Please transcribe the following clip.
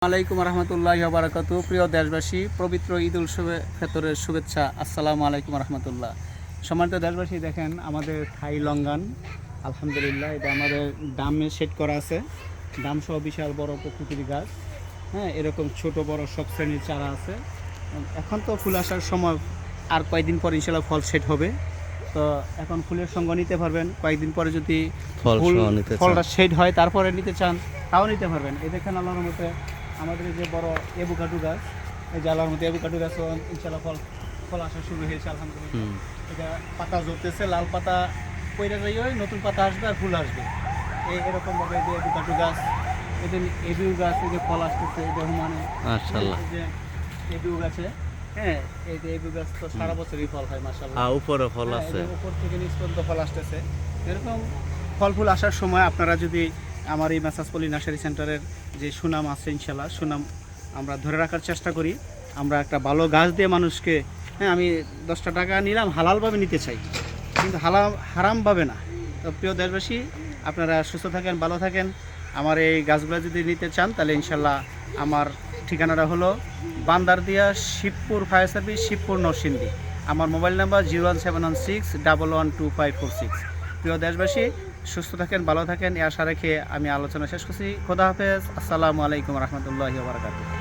আলাইকুম রহমতুল্লাহি ওয়া বারাকাতুহু। প্রিয় দেশবাসী, পবিত্র ঈদ উল ফিতরের শুভেচ্ছা। আসসালামু আলাইকুম রহমতুল্লাহ। সম্মানিত দেশবাসী, দেখেন আমাদের থাই লঙ্গান, আলহামদুলিল্লাহ, এটা আমাদের ডামে সেট করা আছে। ডাম সহ বিশাল বড় প্রকৃতির গাছ। হ্যাঁ, এরকম ছোট বড় সব শ্রেণীর চারা আছে। এখন তো ফুল আসার সময়, আর কয়েকদিন পর ইনশাল্লাহ ফল সেট হবে। তো এখন ফুলের সঙ্গ নিতে পারবেন। কয়েকদিন পরে যদি ফলটা সেট হয় তারপরে নিতে চান, তাও নিতে পারবেন। এই দেখেন আল্লাহর মতে আমাদের এই যে বড় এভোকাডো গাছ, এই যে আল্লাহর মতে এভোকাডো গাছ ইনশাল্লাহ ফল আসা শুরু হয়েছে আলহামদুলিল্লাহ। এটা পাতা ঝরতেছে, লাল পাতা পইরা যাই, নতুন পাতা আসবে আর ফুল আসবে। এরকমভাবে যে এভোকাডো গাছ, এদের এবিউ গাছ, এই যে ফল আসতেছে, এই যে হুমানে যে এবিউ গাছে, হ্যাঁ, এই যে এবিউ গাছ তো সারা বছরই ফল হয় মাশাআল্লাহ। উপরে ফল আছে, উপর থেকে নিচ পর্যন্ত ফল আসতেছে। এরকম ফল ফুল আসার সময় আপনারা যদি আমার এই মেসাজ পলি নার্সারি সেন্টারের যে সুনাম আছে, ইনশাল্লাহ সুনাম আমরা ধরে রাখার চেষ্টা করি। আমরা একটা ভালো গাছ দিয়ে মানুষকে, হ্যাঁ, আমি 10টা টাকা নিলাম, হালালভাবে নিতে চাই, কিন্তু হারামভাবে না। তো প্রিয় দেশবাসী, আপনারা সুস্থ থাকেন, ভালো থাকেন। আমার এই গাছগুলো যদি নিতে চান তাহলে ইনশাল্লাহ আমার ঠিকানাটা হলো বান্দারদিয়া, শিবপুর ফায়ার সার্ভিস, শিবপুর নরসিংদী। আমার মোবাইল নাম্বার 01716112546। প্রিয় দেশবাসী, সুস্থ থাকেন, ভালো থাকেন, এই আশা রেখে আমি আলোচনা শেষ করছি। খোদা হাফেজ। আসসালামু আলাইকুম রহমতুল্লাহি ওয়া বারাকাতুহু।